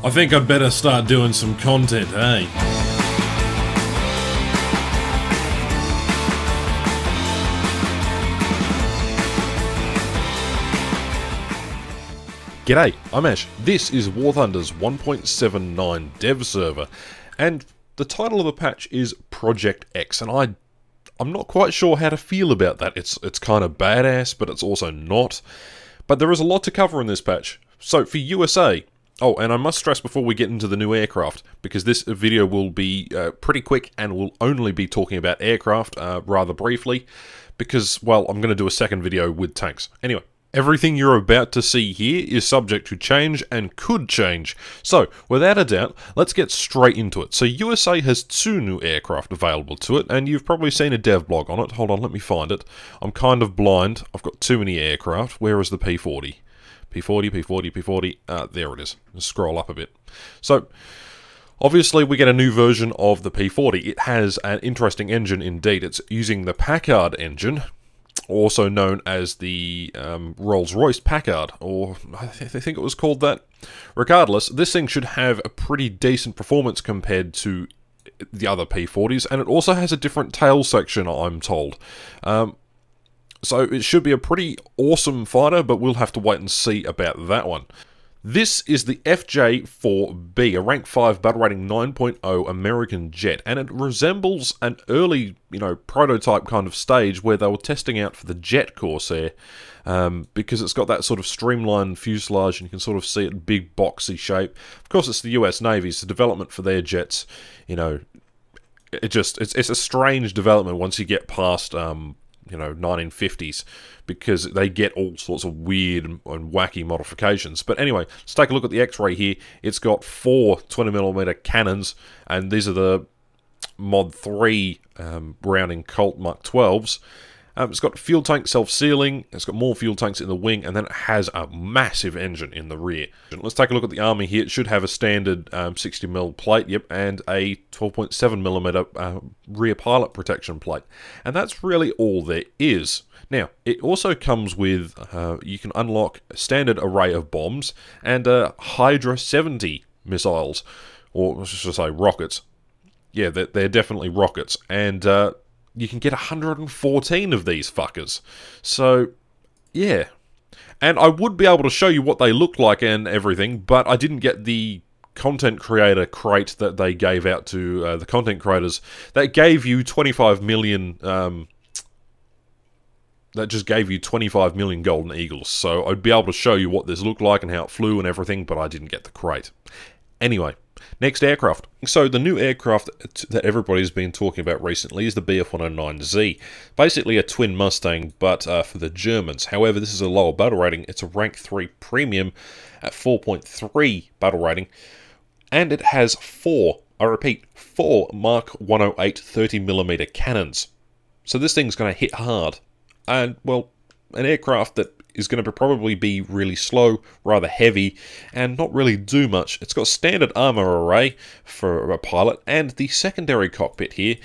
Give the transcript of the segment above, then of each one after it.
I think I'd better start doing some content, eh? G'day, I'm Ash. This is War Thunder's 1.79 dev server, and the title of the patch is Project X, and I'm not quite sure how to feel about that. It's kind of badass, but it's also not. But there is a lot to cover in this patch. So for USA, oh, and I must stress before we get into the new aircraft, because this video will be pretty quick and will only be talking about aircraft rather briefly, because, well, I'm going to do a second video with tanks. Anyway, everything you're about to see here is subject to change and could change. So, without a doubt, let's get straight into it. So, USA has 2 new aircraft available to it, and you've probably seen a dev blog on it. Hold on, let me find it. I'm kind of blind. I've got too many aircraft. Where is the P-40? P-40, P-40, P-40. There it is. Let's scroll up a bit. So, obviously, we get a new version of the P-40. It has an interesting engine indeed. It's using the Packard engine, also known as the Rolls-Royce Packard, or I think it was called that. Regardless, this thing should have a pretty decent performance compared to the other P-40s, and it also has a different tail section, I'm told. So it should be a pretty awesome fighter, but we'll have to wait and see about that one. This is the FJ-4B, a rank 5 battle rating 9.0 American jet, and it resembles an early, prototype kind of stage where they were testing out for the Jet Corsair, because it's got that sort of streamlined fuselage, and you can sort of see it big boxy shape. Of course, it's the US Navy's the development for their jets. It's a strange development once you get past 1950s, because they get all sorts of weird and wacky modifications. But anyway, let's take a look at the X-Ray here. It's got 4 20mm cannons, and these are the Mod 3 Browning Colt Mark 12s. It's got fuel tank self-sealing, it's got more fuel tanks in the wing, and then it has a massive engine in the rear. Let's take a look at the Army here. It should have a standard 60mm plate, yep, and a 12.7mm rear pilot protection plate. And that's really all there is. Now, it also comes with, you can unlock a standard array of bombs and Hydra 70 missiles, or I should say rockets. Yeah, they're definitely rockets, and you can get 114 of these fuckers. So, yeah. And I would be able to show you what they look like and everything, but I didn't get the content creator crate that they gave out to the content creators. That gave you 25 million... that just gave you 25 million Golden Eagles. So I'd be able to show you what this looked like and how it flew and everything, but I didn't get the crate. Anyway, next aircraft. So the new aircraft that everybody's been talking about recently is the Bf-109Z. Basically a twin Mustang, but for the Germans. However, this is a lower battle rating. It's a rank 3 premium at 4.3 battle rating. And it has 4, I repeat, 4 Mark 108 30mm cannons. So this thing's going to hit hard. And, well, an aircraft that is going to probably be really slow, rather heavy, and not really do much. It's got standard armor array for a pilot, and the secondary cockpit here,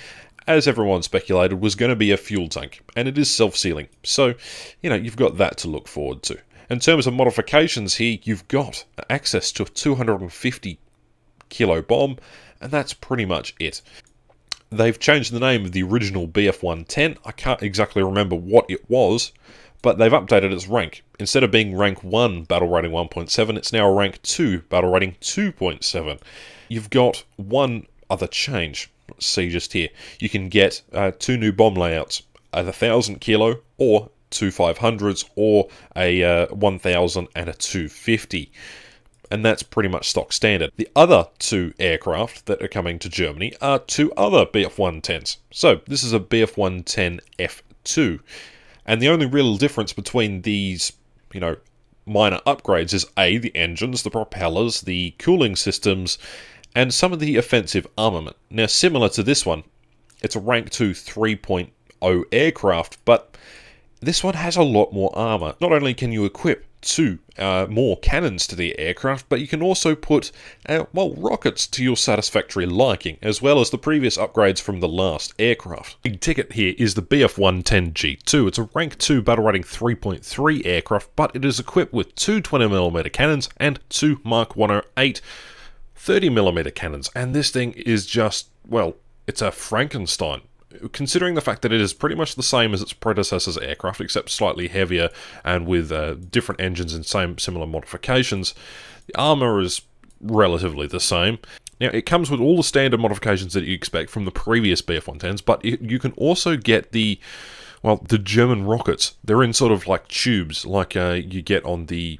as everyone speculated, was going to be a fuel tank, and it is self-sealing. So, you've got that to look forward to. In terms of modifications here, you've got access to a 250 kilo bomb, and that's pretty much it. They've changed the name of the original Bf-110. I can't exactly remember what it was, but they've updated its rank. Instead of being rank 1 battle rating 1.7, it's now rank 2 battle rating 2.7. You've got one other change. Let's see just here. You can get 2 new bomb layouts, a 1,000 kilo or 2 500s, or a 1,000 and a 250. And that's pretty much stock standard. The other 2 aircraft that are coming to Germany are 2 other Bf-110s. So this is a Bf-110 F2. And the only real difference between these, minor upgrades is A, the engines, the propellers, the cooling systems, and some of the offensive armament. Now, similar to this one, it's a rank 2 3.0 aircraft, but this one has a lot more armor. Not only can you equip 2 more cannons to the aircraft, but you can also put, rockets to your satisfactory liking, as well as the previous upgrades from the last aircraft. Big ticket here is the Bf-110 G2. It's a rank 2 battle rating 3.3 aircraft, but it is equipped with 2 20mm cannons and 2 Mark 108 30mm cannons, and this thing is just, well, it's a Frankenstein. Considering the fact that it is pretty much the same as its predecessor's aircraft, except slightly heavier and with different engines and similar modifications, the armour is relatively the same. Now, it comes with all the standard modifications that you expect from the previous Bf-110s, but you can also get the German rockets. They're in sort of like tubes, like you get on the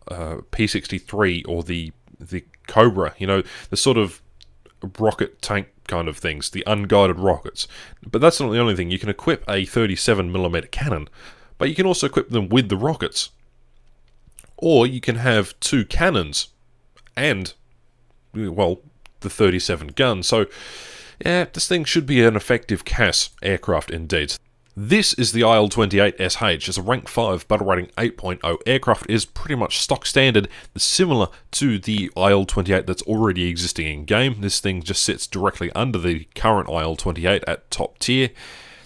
P-63 or the Cobra, you know, the sort of rocket tank kind of things, the unguided rockets. But that's not the only thing. You can equip a 37mm cannon, but you can also equip them with the rockets. Or you can have 2 cannons and, well, the 37 gun. So, yeah, this thing should be an effective CAS aircraft indeed. This is the IL-28SH. It's a rank 5 battle rating 8.0 aircraft. It is pretty much stock standard, similar to the IL-28 that's already existing in game. This thing just sits directly under the current IL-28 at top tier.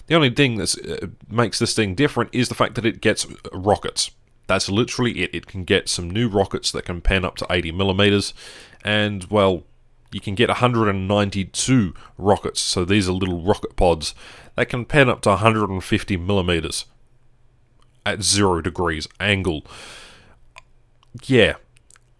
The only thing that makes this thing different is the fact that it gets rockets. That's literally it. It can get some new rockets that can pen up to 80mm, and, well, you can get 192 rockets. So these are little rocket pods that can pen up to 150mm at 0 degrees angle. Yeah,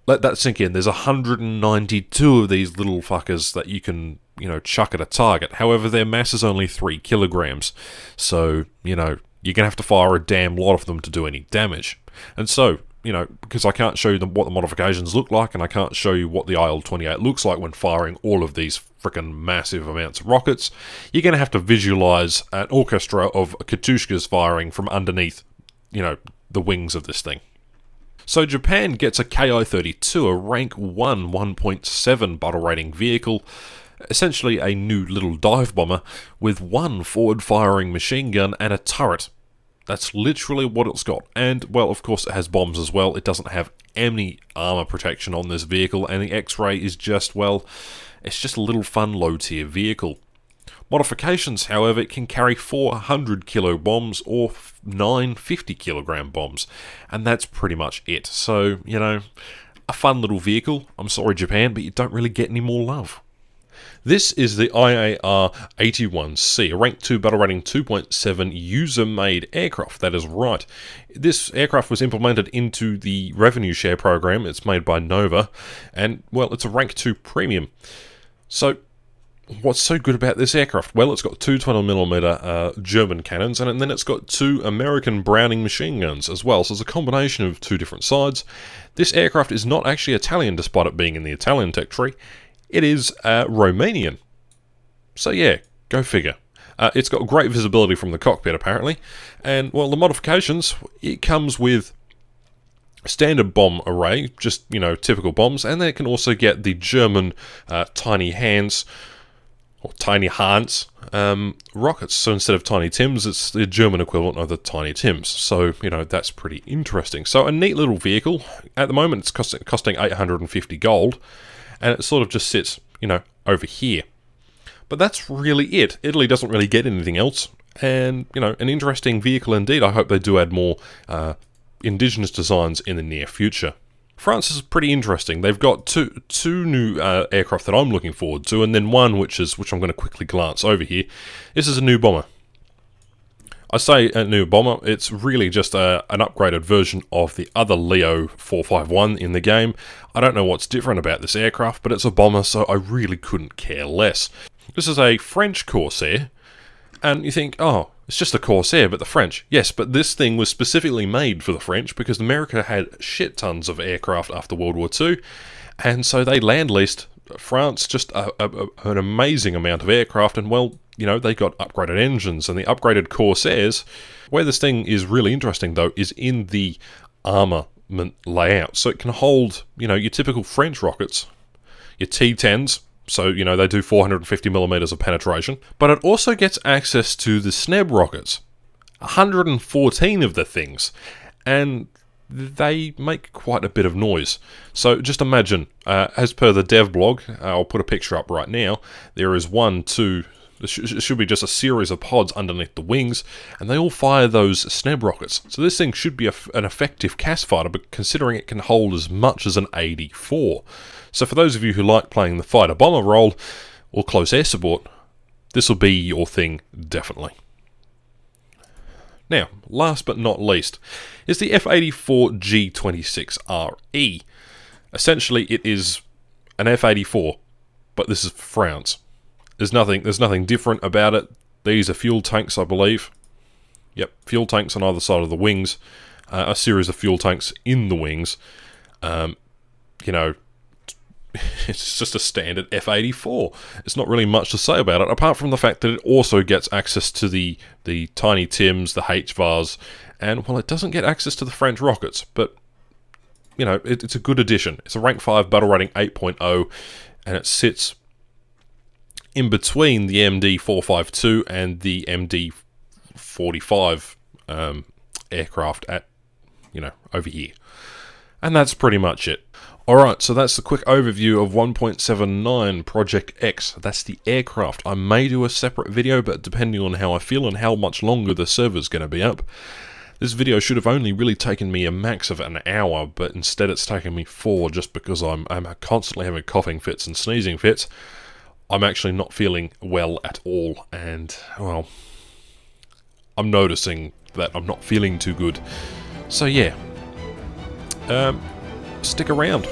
let that sink in. There's 192 of these little fuckers that you can, you know, chuck at a target. However, their mass is only 3 kilograms. So, you know, you're going to have to fire a damn lot of them to do any damage. And so, you know, because I can't show you what the modifications look like, and I can't show you what the IL-28 looks like when firing all of these freaking massive amounts of rockets, you're going to have to visualize an orchestra of Katyushkas firing from underneath, you know, the wings of this thing. So Japan gets a Ki-32, a rank 1 1.7 battle rating vehicle, essentially a new little dive bomber with 1 forward-firing machine gun and a turret. That's literally what it's got. And, well, of course it has bombs as well. It doesn't have any armor protection on this vehicle, and the X-Ray is just, well, it's just a little fun low-tier vehicle. Modifications, however, it can carry 400 kilo bombs or 9 50-kilogram bombs, and that's pretty much it. So, you know, a fun little vehicle. I'm sorry, Japan, but you don't really get any more love. This is the IAR-81C, a rank 2 battle rating 2.7 user-made aircraft. That is right. This aircraft was implemented into the revenue share program. It's made by Nova, and, well, it's a rank 2 premium. So, what's so good about this aircraft? Well, it's got 2 20mm German cannons, and then it's got 2 American Browning machine guns as well, so it's a combination of 2 different sides. This aircraft is not actually Italian, despite it being in the Italian tech tree. It is Romanian. So yeah, go figure. It's got great visibility from the cockpit, apparently. And, well, the modifications, it comes with standard bomb array, just, you know, typical bombs, and they can also get the German Tiny Hands, or Tiny Hans, rockets. So instead of Tiny Tims, it's the German equivalent of the Tiny Tims. So, you know, that's pretty interesting. So a neat little vehicle. At the moment, it's costing 850 gold. And it sort of just sits, you know, over here. But that's really it. Italy doesn't really get anything else. And, you know, an interesting vehicle indeed. I hope they do add more indigenous designs in the near future. France is pretty interesting. They've got two new aircraft that I'm looking forward to, and then one which I'm going to quickly glance over here. This is a new bomber. I say a new bomber, it's really just an upgraded version of the other Leo 451 in the game. I don't know what's different about this aircraft, but it's a bomber, so I really couldn't care less. This is a French Corsair, and you think, oh, it's just a Corsair, but the French. Yes, but this thing was specifically made for the French because America had shit tons of aircraft after World War II, and so they land-leased France just an amazing amount of aircraft, and, well, you know, they got upgraded engines and the upgraded Corsairs. Where this thing is really interesting, though, is in the armament layout. So it can hold, you know, your typical French rockets, your T-10s, so, you know, they do 450mm of penetration, but it also gets access to the SNEB rockets. 114 of the things, and they make quite a bit of noise. So just imagine, as per the dev blog, I'll put a picture up right now, there is 1, 2, There should be just a series of pods underneath the wings, and they all fire those SNEB rockets. So this thing should be an effective CAS fighter, but considering it can hold as much as an 84. So for those of you who like playing the fighter-bomber role, or close air support, this will be your thing, definitely. Now, last but not least, is the F-84 G26RE. Essentially, it is an F-84, but this is for France. There's nothing different about it. These are fuel tanks, I believe. Yep, fuel tanks on either side of the wings. A series of fuel tanks in the wings. You know, it's just a standard F-84. It's not really much to say about it, apart from the fact that it also gets access to the Tiny Tims, the HVARs, and, well, it doesn't get access to the French rockets, but, you know, it's a good addition. It's a rank 5 battle rating 8.0, and it sits in between the MD-452 and the MD-45 aircraft at, you know, over here. And that's pretty much it. Alright, so that's the quick overview of 1.79 Project X. That's the aircraft. I may do a separate video, but depending on how I feel and how much longer the server's going to be up. This video should have only really taken me a max of an hour, but instead it's taken me 4 just because I'm constantly having coughing fits and sneezing fits. I'm actually not feeling well at all, and, well, I'm noticing that I'm not feeling too good. So yeah, stick around.